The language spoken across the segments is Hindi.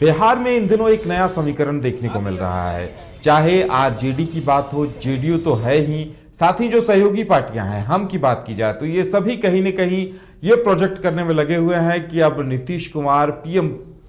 बिहार में इन दिनों एक नया समीकरण देखने को मिल रहा है। चाहे आरजेडी की बात हो, जेडीयू तो है ही, साथ ही जो सहयोगी पार्टियां हैं, हम की बात की जाए तो ये सभी कहीं ना कहीं ये प्रोजेक्ट करने में लगे हुए हैं कि अब नीतीश कुमार पीएम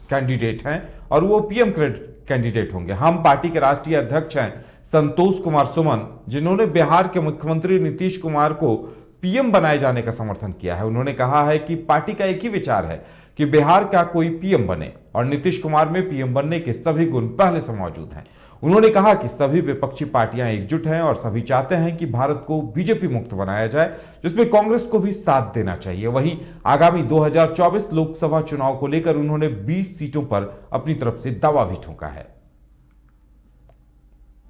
कैंडिडेट हैं और वो पीएम कैंडिडेट होंगे। हम पार्टी के राष्ट्रीय अध्यक्ष हैं संतोष कुमार सुमन, जिन्होंने बिहार के मुख्यमंत्री नीतीश कुमार को पीएम बनाए जाने का समर्थन किया है। उन्होंने कहा है कि पार्टी का एक ही विचार है कि बिहार का कोई पीएम बने और नीतीश कुमार में पीएम बनने के सभी गुण पहले से मौजूद हैं। उन्होंने कहा कि सभी विपक्षी पार्टियां एकजुट हैं और सभी चाहते हैं कि भारत को बीजेपी मुक्त बनाया जाए, जिसमें कांग्रेस को भी साथ देना चाहिए। वहीं आगामी 2024 लोकसभा चुनाव को लेकर उन्होंने 20 सीटों पर अपनी तरफ से दावा भी ठोका है।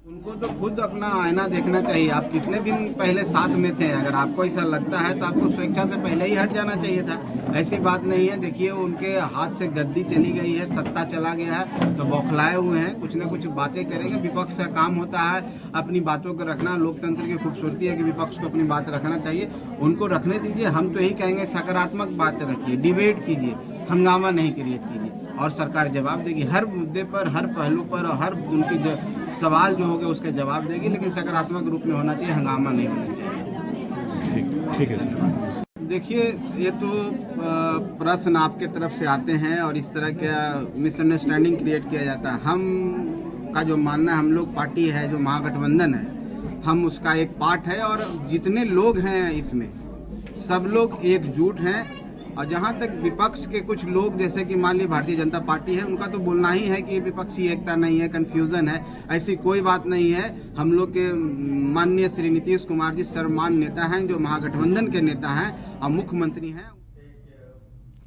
उनको तो खुद अपना आईना देखना चाहिए। आप कितने दिन पहले साथ में थे? अगर आपको ऐसा लगता है तो आपको स्वेच्छा से पहले ही हट जाना चाहिए था। ऐसी बात नहीं है। देखिए, उनके हाथ से गद्दी चली गई है, सत्ता चला गया है, तो बौखलाए हुए हैं, कुछ ना कुछ बातें करेंगे। विपक्ष का काम होता है अपनी बातों को रखना। लोकतंत्र की खूबसूरती है कि विपक्ष को अपनी बात रखना चाहिए। उनको रखने दीजिए। हम तो यही कहेंगे, सकारात्मक बातें रखिए, डिबेट कीजिए, हंगामा नहीं क्रिएट कीजिए और सरकार जवाब देगी हर मुद्दे पर, हर पहलू पर और हर उनकी सवाल जो होंगे उसके जवाब देगी, लेकिन सकारात्मक रूप में होना चाहिए, हंगामा नहीं होना चाहिए। ठीक है। देखिए, ये तो प्रश्न आपके तरफ से आते हैं और इस तरह का मिसअंडरस्टैंडिंग क्रिएट किया जाता है। हम का जो मानना है, हम लोग पार्टी है जो महागठबंधन है, हम उसका एक पार्ट है और जितने लोग हैं इसमें सब लोग एकजुट हैं। और जहाँ तक विपक्ष के कुछ लोग, जैसे कि मान ली भारतीय जनता पार्टी है, उनका तो बोलना ही है कि विपक्षी एकता नहीं है, कंफ्यूजन है। ऐसी कोई बात नहीं है। हम लोग के माननीय श्री नीतीश कुमार जी सर्वमान्य नेता हैं, जो महागठबंधन के नेता हैं और मुख्यमंत्री हैं।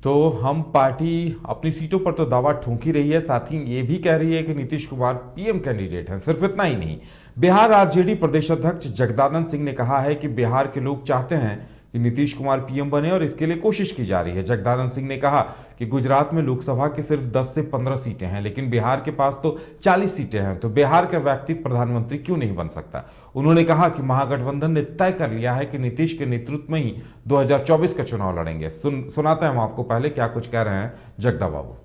तो हम पार्टी अपनी सीटों पर तो दावा ठोक ही रही है, साथ ही ये भी कह रही है कि नीतीश कुमार पीएम कैंडिडेट हैं। सिर्फ इतना ही नहीं, बिहार आरजेडी प्रदेश अध्यक्ष जगदानंद सिंह ने कहा है कि बिहार के लोग चाहते हैं कि नीतीश कुमार पीएम बने और इसके लिए कोशिश की जा रही है। जगदानंद सिंह ने कहा कि गुजरात में लोकसभा की सिर्फ 10 से 15 सीटें हैं, लेकिन बिहार के पास तो 40 सीटें हैं, तो बिहार का व्यक्ति प्रधानमंत्री क्यों नहीं बन सकता। उन्होंने कहा कि महागठबंधन ने तय कर लिया है कि नीतीश के नेतृत्व में ही 2024 का चुनाव लड़ेंगे। सुनाते हैं हम आपको पहले क्या कुछ कह रहे हैं जगदा बाबू।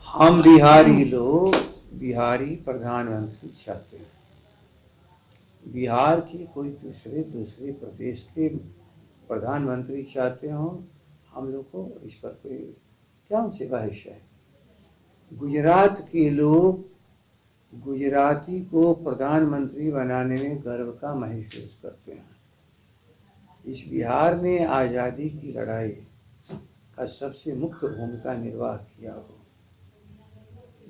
हम बिहारी लोग बिहारी प्रधानमंत्री चाहते हैं। बिहार के कोई दूसरे प्रदेश के प्रधानमंत्री चाहते हो, हम लोग को इस पर कोई क्या उनसे बहस है। गुजरात के लोग गुजराती को प्रधानमंत्री बनाने में गर्व का महसूस करते हैं। इस बिहार ने आज़ादी की लड़ाई का सबसे मुख्य भूमिका निर्वाह किया हो,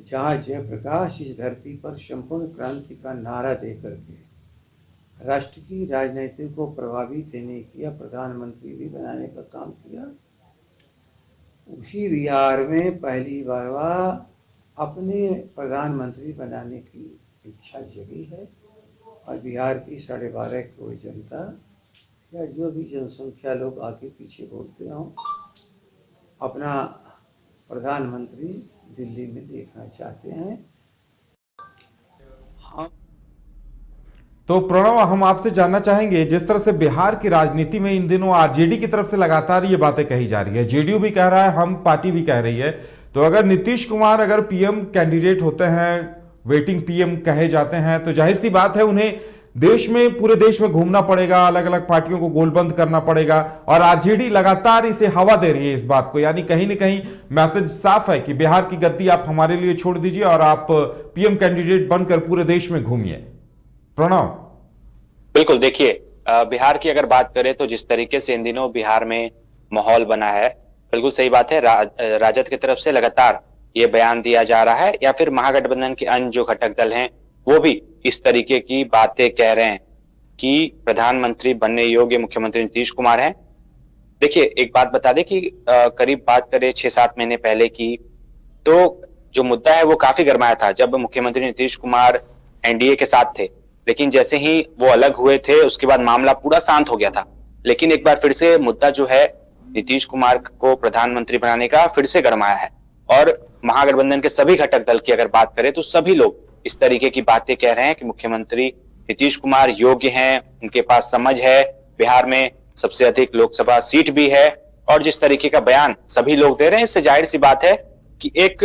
जहाँ जयप्रकाश इस धरती पर संपूर्ण क्रांति का नारा देकर के राष्ट्र की राजनीति को प्रभावित नहीं किया, प्रधानमंत्री भी बनाने का काम किया। उसी बिहार में पहली बार अपने प्रधानमंत्री बनाने की इच्छा जगी है और बिहार की 12.5 करोड़ जनता या जो भी जनसंख्या लोग आगे पीछे बोलते हों, अपना प्रधानमंत्री दिल्ली में देखना चाहते हैं। तो प्रणव, हम आपसे जानना चाहेंगे, जिस तरह से बिहार की राजनीति में इन दिनों आरजेडी की तरफ से लगातार ये बातें कही जा रही है, जेडीयू भी कह रहा है, हम पार्टी भी कह रही है, तो अगर नीतीश कुमार अगर पीएम कैंडिडेट होते हैं, वेटिंग पीएम कहे जाते हैं, तो जाहिर सी बात है उन्हें देश में, पूरे देश में घूमना पड़ेगा, अलग अलग पार्टियों को गोलबंद करना पड़ेगा और आरजेडी लगातार इसे हवा दे रही है इस बात को। यानी कहीं ना कहीं मैसेज साफ है कि बिहार की गद्दी आप हमारे लिए छोड़ दीजिए और आप पीएम कैंडिडेट बनकर पूरे देश में घूमिए। प्रणव। बिल्कुल, देखिए, बिहार की अगर बात करें तो जिस तरीके से इन दिनों बिहार में माहौल बना है, बिल्कुल सही बात है। राजद की तरफ से लगातार ये बयान दिया जा रहा है या फिर महागठबंधन के अन्य जो घटक दल हैं वो भी इस तरीके की बातें कह रहे हैं कि प्रधानमंत्री बनने योग्य मुख्यमंत्री नीतीश कुमार हैं। देखिए, एक बात बता दें कि करीब बात करें 6-7 महीने पहले की, तो जो मुद्दा है वो काफी गरमाया था जब मुख्यमंत्री नीतीश कुमार एनडीए के साथ थे, लेकिन जैसे ही वो अलग हुए थे उसके बाद मामला पूरा शांत हो गया था। लेकिन एक बार फिर से मुद्दा जो है नीतीश कुमार को प्रधानमंत्री बनाने का फिर से गरमाया है और महागठबंधन के सभी घटक दल की अगर बात करें तो सभी लोग इस तरीके की बातें कह रहे हैं कि मुख्यमंत्री नीतीश कुमार योग्य हैं, उनके पास समझ है, बिहार में सबसे अधिक लोकसभा सीट भी है और जिस तरीके का बयान सभी लोग दे रहे हैं, इससे जाहिर सी बात है कि एक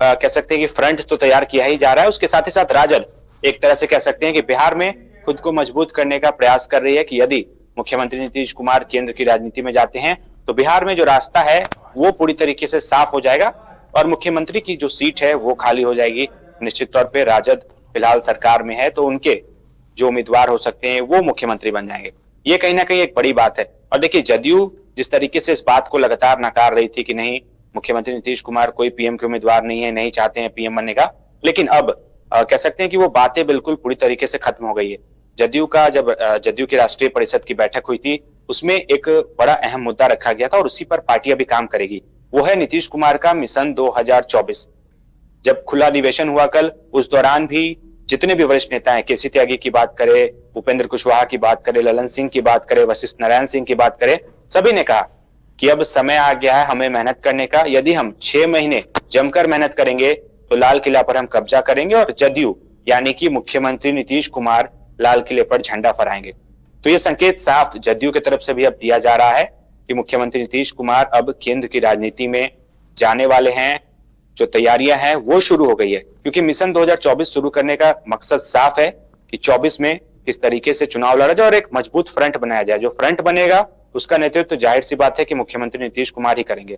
कह सकते हैं कि फ्रंट तो तैयार किया ही जा रहा है, उसके साथ ही साथ राजद एक तरह से कह सकते हैं कि बिहार में खुद को मजबूत करने का प्रयास कर रही है कि यदि मुख्यमंत्री नीतीश कुमार केंद्र की राजनीति में जाते हैं तो बिहार में जो रास्ता है वो पूरी तरीके से साफ हो जाएगा और मुख्यमंत्री की जो सीट है वो खाली हो जाएगी। निश्चित तौर पे राजद फिलहाल सरकार में है तो उनके जो उम्मीदवार हो सकते हैं वो मुख्यमंत्री बन जाएंगे। ये कहीं ना कहीं एक बड़ी बात है। और देखिए, जदयू जिस तरीके से इस बात को लगातार नकार रही थी कि नहीं, मुख्यमंत्री नीतीश कुमार कोई पीएम के उम्मीदवार नहीं है, नहीं चाहते हैं पीएम बनने का, लेकिन अब कह सकते हैं कि वो बातें बिल्कुल पूरी तरीके से खत्म हो गई है। जदयू की राष्ट्रीय परिषद की बैठक हुई थी, उसमें एक बड़ा अहम मुद्दा रखा गया था और उसी पर पार्टी अभी काम करेगी। वो है नीतीश कुमार का मिशन 2024। जब खुला अधिवेशन हुआ कल, उस दौरान भी जितने भी वरिष्ठ नेता हैं, केसी त्यागी की बात करें, उपेंद्र कुशवाहा की बात करें, ललन सिंह की बात करें, वशिष्ठ नारायण सिंह की बात करें, सभी ने कहा कि अब समय आ गया है हमें मेहनत करने का। यदि हम 6 महीने जमकर मेहनत करेंगे तो लाल किला पर हम कब्जा करेंगे और जदयू यानी कि मुख्यमंत्री नीतीश कुमार लाल किले पर झंडा फहराएंगे। तो ये संकेत साफ जदयू की तरफ से भी अब दिया जा रहा है कि मुख्यमंत्री नीतीश कुमार अब केंद्र की राजनीति में जाने वाले हैं। जो तैयारियां हैं वो शुरू हो गई है, क्योंकि मिशन 2024 शुरू करने का मकसद साफ है कि 24 में किस तरीके से चुनाव लड़ा जाए और एक मजबूत फ्रंट बनाया जाए। जो फ्रंट बनेगा उसका नेतृत्व तो जाहिर सी बात है कि मुख्यमंत्री नीतीश कुमार ही करेंगे।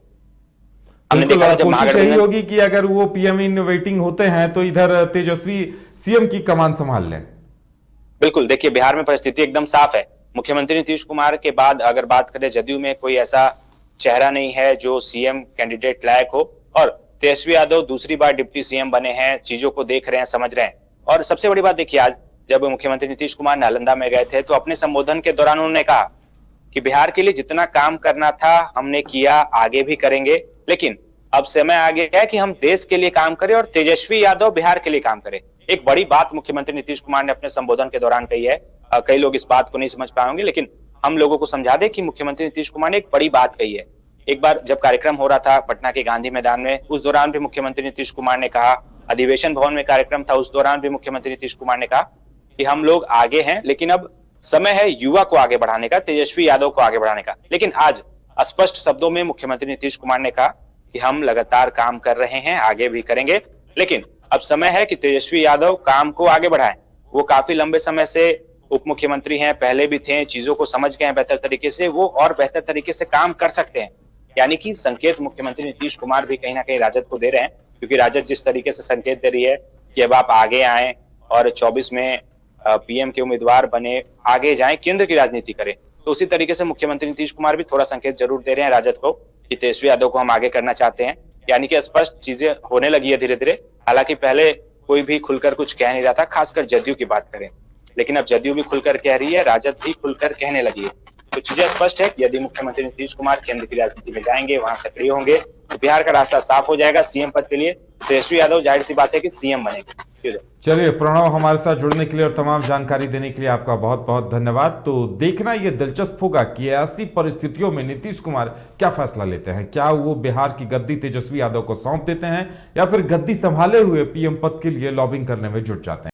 हमने देखा था जब कोशिश यही महागठबंधन होगी कि अगर वो पीएम इन वेटिंग होते हैं तो इधर तेजस्वी सीएम की कमान संभाल लें। बिल्कुल, देखिए बिहार में परिस्थिति एकदम साफ है। मुख्यमंत्री नीतीश कुमार के बाद अगर बात करें, जदयू में कोई ऐसा चेहरा नहीं है जो सीएम कैंडिडेट लायक हो और तेजस्वी यादव दूसरी बार डिप्टी सीएम बने हैं, चीजों को देख रहे हैं, समझ रहे हैं। और सबसे बड़ी बात देखिए, आज जब मुख्यमंत्री नीतीश कुमार नालंदा में गए थे तो अपने संबोधन के दौरान उन्होंने कहा कि बिहार के लिए जितना काम करना था हमने किया, आगे भी करेंगे, लेकिन अब समय आ गया है कि हम देश के लिए काम करें और तेजस्वी यादव बिहार के लिए काम करें। एक बड़ी बात मुख्यमंत्री नीतीश कुमार ने अपने संबोधन के दौरान कही है। कई लोग इस बात को नहीं समझ पाए होंगे, लेकिन हम लोगों को समझा दे कि मुख्यमंत्री नीतीश कुमार ने एक बड़ी बात कही है। एक बार जब कार्यक्रम हो रहा था पटना के गांधी मैदान में, उस दौरान भी मुख्यमंत्री नीतीश कुमार ने कहा, अधिवेशन भवन में कार्यक्रम था, उस दौरान भी मुख्यमंत्री नीतीश कुमार ने कहा कि हम लोग आगे हैं, लेकिन अब समय है युवा को आगे बढ़ाने का, तेजस्वी यादव को आगे बढ़ाने का। लेकिन आज स्पष्ट शब्दों में मुख्यमंत्री नीतीश कुमार ने कहा कि हम लगातार काम कर रहे हैं, आगे भी करेंगे, लेकिन अब समय है कि तेजस्वी यादव काम को आगे बढ़ाएं। वो काफी लंबे समय से उप मुख्यमंत्री हैं, पहले भी थे, चीजों को समझ गए हैं बेहतर तरीके से, वो और बेहतर तरीके से काम कर सकते हैं। यानी कि संकेत मुख्यमंत्री नीतीश कुमार भी कहीं ना कहीं राजद को दे रहे हैं, क्योंकि राजद जिस तरीके से संकेत दे रही है कि अब आप आगे आए और 24 में पीएम के उम्मीदवार बने, आगे जाएं, केंद्र की राजनीति करें, तो उसी तरीके से मुख्यमंत्री नीतीश कुमार भी थोड़ा संकेत जरूर दे रहे हैं राजद को कि तेजस्वी यादव को हम आगे करना चाहते हैं। यानी कि स्पष्ट चीजें होने लगी है धीरे धीरे। हालांकि पहले कोई भी खुलकर कुछ कह नहीं रहा था, खासकर जदयू की बात करें, लेकिन अब जदयू भी खुलकर कह रही है, राजद भी खुलकर कहने लगी है। तो चीजें स्पष्ट है कि यदि मुख्यमंत्री नीतीश कुमार केंद्र की राजनीति में जाएंगे, वहां सक्रिय होंगे, तो बिहार का रास्ता साफ हो जाएगा सीएम पद के लिए। तेजस्वी यादव जाहिर सी बात है कि सीएम बनेंगे। चलिए प्रणव, हमारे साथ जुड़ने के लिए और तमाम जानकारी देने के लिए आपका बहुत बहुत धन्यवाद। तो देखना यह दिलचस्प होगा कि ऐसी परिस्थितियों में नीतीश कुमार क्या फैसला लेते हैं। क्या वो बिहार की गद्दी तेजस्वी यादव को सौंप देते हैं या फिर गद्दी संभाले हुए पीएम पद के लिए लॉबिंग करने में जुट जाते हैं।